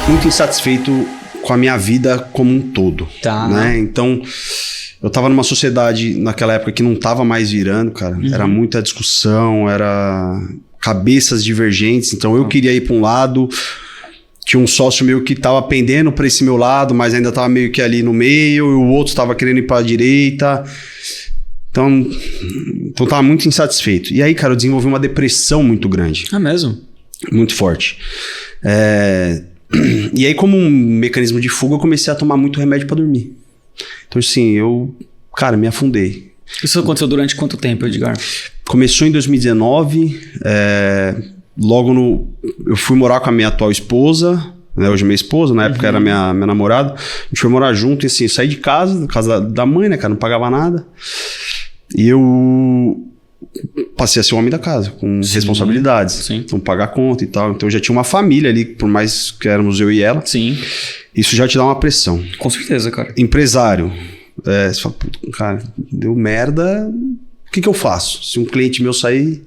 muito insatisfeito com a minha vida como um todo. Tá. Né? Então, eu tava numa sociedade naquela época que não tava mais virando, cara. Era muita discussão, era cabeças divergentes. Então, eu queria ir para um lado, tinha um sócio meu que tava pendendo para esse meu lado, mas ainda tava meio que ali no meio, e o outro tava querendo ir para a direita. Então tava muito insatisfeito. E aí, cara, eu desenvolvi uma depressão muito grande. É mesmo? Muito forte. E aí, como um mecanismo de fuga, eu comecei a tomar muito remédio pra dormir. Então, assim, cara, me afundei. Isso aconteceu durante quanto tempo, Edgar? Começou em 2019. Eu fui morar com a minha atual esposa, né, hoje minha esposa, na época era minha namorada. A gente foi morar junto e assim, eu saí de casa, da mãe, né, cara, não pagava nada. E eu passei a ser o homem da casa, com responsabilidades. Sim. Então, pagar conta e tal. Então, eu já tinha uma família ali, por mais que éramos eu e ela. Sim. Isso já te dá uma pressão. Com certeza, cara. Empresário. Você fala, cara, deu merda, o que eu faço? Se um cliente meu sair...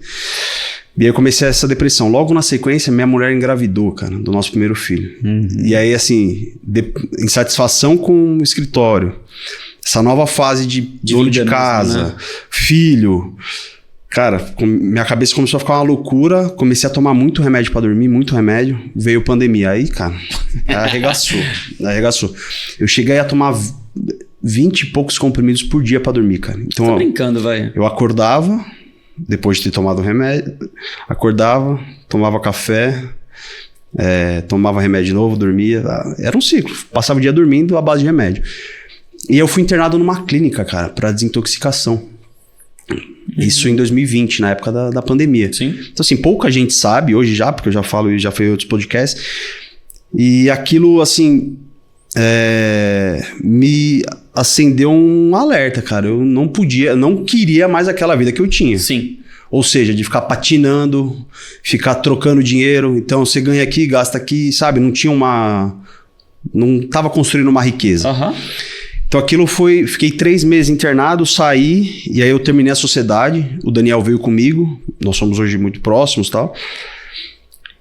E aí eu comecei essa depressão. Logo na sequência, minha mulher engravidou, cara, do nosso primeiro filho. E aí, assim, insatisfação com o escritório. Essa nova fase de dono de casa, mesmo, né? Filho. Cara, minha cabeça começou a ficar uma loucura. Comecei a tomar muito remédio pra dormir, muito remédio. Veio pandemia. Aí, cara, arregaçou. Eu cheguei a tomar 20 e poucos comprimidos por dia pra dormir, cara. Então, tá brincando, velho. Eu acordava, depois de ter tomado o remédio, acordava, tomava café, tomava remédio de novo, dormia. Era um ciclo. Passava o dia dormindo à base de remédio. E eu fui internado numa clínica, cara, pra desintoxicação. Isso em 2020, na época da pandemia. Sim. Então, assim, pouca gente sabe hoje já, porque eu já falo e já fui em outros podcasts. E aquilo, assim, me acendeu um alerta, cara. Eu não queria mais aquela vida que eu tinha. Sim. Ou seja, de ficar patinando, ficar trocando dinheiro. Então, você ganha aqui, gasta aqui, sabe? Não tava construindo uma riqueza. Então aquilo fiquei 3 meses internado, saí, e aí eu terminei a sociedade, o Daniel veio comigo, nós somos hoje muito próximos e tal.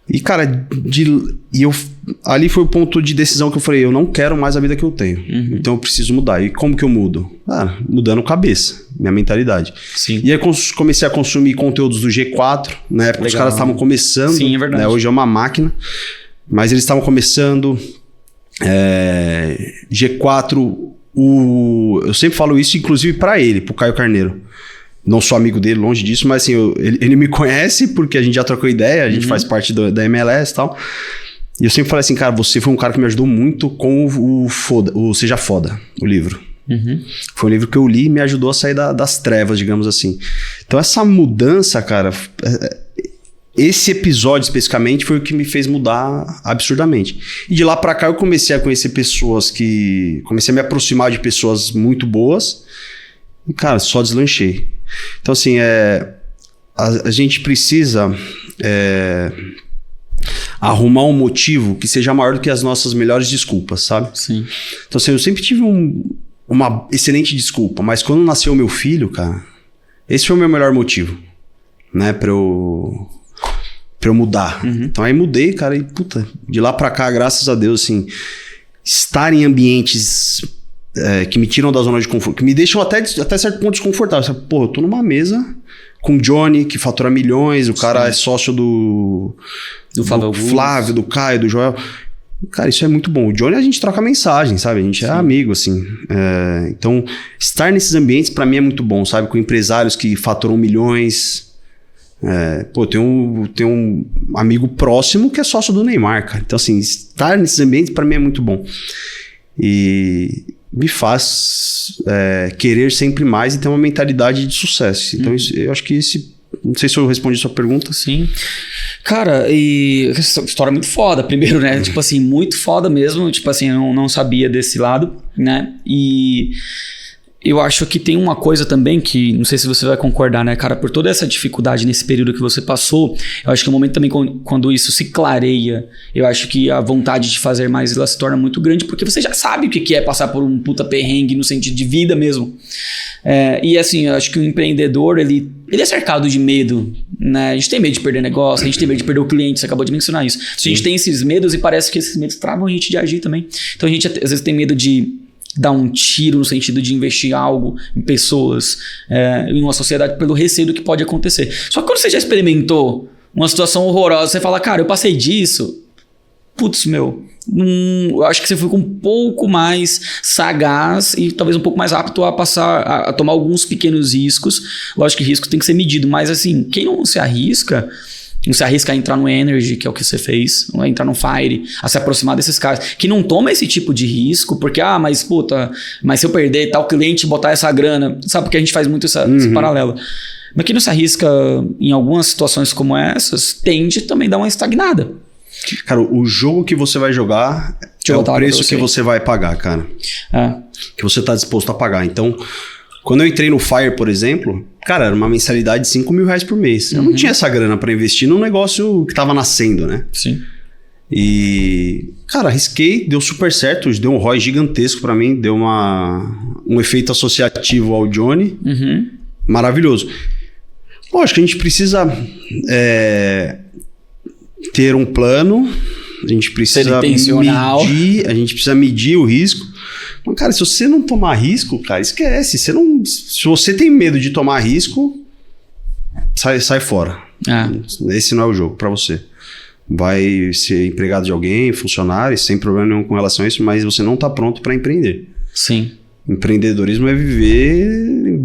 E cara, ali foi o ponto de decisão que eu falei, eu não quero mais a vida que eu tenho, então eu preciso mudar. E como que eu mudo? Mudando cabeça, minha mentalidade. Sim. E aí comecei a consumir conteúdos do G4, na época os caras estavam começando. Sim, é verdade. Né? Hoje é uma máquina, mas eles estavam começando, G4... eu sempre falo isso, inclusive para ele, pro Caio Carneiro. Não sou amigo dele, longe disso, mas assim, ele me conhece porque a gente já trocou ideia, a gente faz parte da MLS e tal. E eu sempre falei assim, cara, você foi um cara que me ajudou muito com o Seja Foda, o livro. Foi um livro que eu li e me ajudou a sair das trevas, digamos assim. Então essa mudança, cara... Esse episódio especificamente foi o que me fez mudar absurdamente. E de lá pra cá eu comecei a conhecer pessoas comecei a me aproximar de pessoas muito boas. E, cara, só deslanchei. Então, assim, a gente precisa arrumar um motivo que seja maior do que as nossas melhores desculpas, sabe? Sim. Então, assim, eu sempre tive uma excelente desculpa, mas quando nasceu o meu filho, cara, esse foi o meu melhor motivo, né? Pra eu mudar. Então aí mudei, cara, e puta, de lá pra cá, graças a Deus, assim, estar em ambientes que me tiram da zona de conforto, que me deixam até certo ponto desconfortável. Pô, eu tô numa mesa com o Johnny, que fatura milhões, o cara é sócio do Flávio, do Caio, do Joel. Cara, isso é muito bom. O Johnny a gente troca mensagem, sabe? A gente é amigo, assim. Então, estar nesses ambientes pra mim é muito bom, sabe? Com empresários que faturam milhões... tem um amigo próximo que é sócio do Neymar, cara. Então, assim, estar nesses ambientes pra mim é muito bom. E me faz querer sempre mais e ter uma mentalidade de sucesso. Então, eu acho que não sei se eu respondi a sua pergunta. Sim. Cara, e essa história é muito foda, primeiro, né? Tipo assim, muito foda mesmo. Tipo assim, eu não sabia desse lado, né? E Eu acho que tem uma coisa também que, não sei se você vai concordar, né, cara? Por toda essa dificuldade nesse período que você passou, eu acho que é um momento também quando isso se clareia, eu acho que a vontade de fazer mais, ela se torna muito grande, porque você já sabe o que é passar por um puta perrengue no sentido de vida mesmo. E assim, eu acho que o empreendedor, ele é cercado de medo, né? A gente tem medo de perder negócio, a gente tem medo de perder o cliente, você acabou de mencionar isso. A gente tem esses medos e parece que esses medos travam a gente de agir também. Então a gente às vezes tem medo de dar um tiro no sentido de investir algo em pessoas, em uma sociedade, pelo receio do que pode acontecer. Só que quando você já experimentou uma situação horrorosa, você fala, cara, eu passei disso, putz, eu acho que você foi um pouco mais sagaz e talvez um pouco mais apto a tomar alguns pequenos riscos. Lógico que risco tem que ser medido, mas assim, quem não se arrisca a entrar no Energy, que é o que você fez, a entrar no Fire, a se aproximar desses caras, que não toma esse tipo de risco, porque, mas se eu perder tal cliente, botar essa grana, sabe, porque a gente faz muito esse paralelo. Mas quem não se arrisca em algumas situações como essas, tende também a dar uma estagnada. Cara, o jogo que você vai jogar é o preço que você vai pagar, cara. Que você tá disposto a pagar. Então, quando eu entrei no Fire, por exemplo, cara, era uma mensalidade de R$5.000 por mês. Eu não tinha essa grana pra investir num negócio que tava nascendo, né? Sim. E, cara, arrisquei, deu super certo, deu um ROI gigantesco pra mim, deu um efeito associativo ao Johnny. Maravilhoso. Lógico que a gente precisa ter um plano, a gente precisa medir o risco. Mas, cara, se você não tomar risco, cara, esquece. Se você tem medo de tomar risco, sai fora. Esse não é o jogo pra você. Vai ser empregado de alguém, funcionário, sem problema nenhum com relação a isso, mas você não tá pronto pra empreender. Sim. Empreendedorismo é viver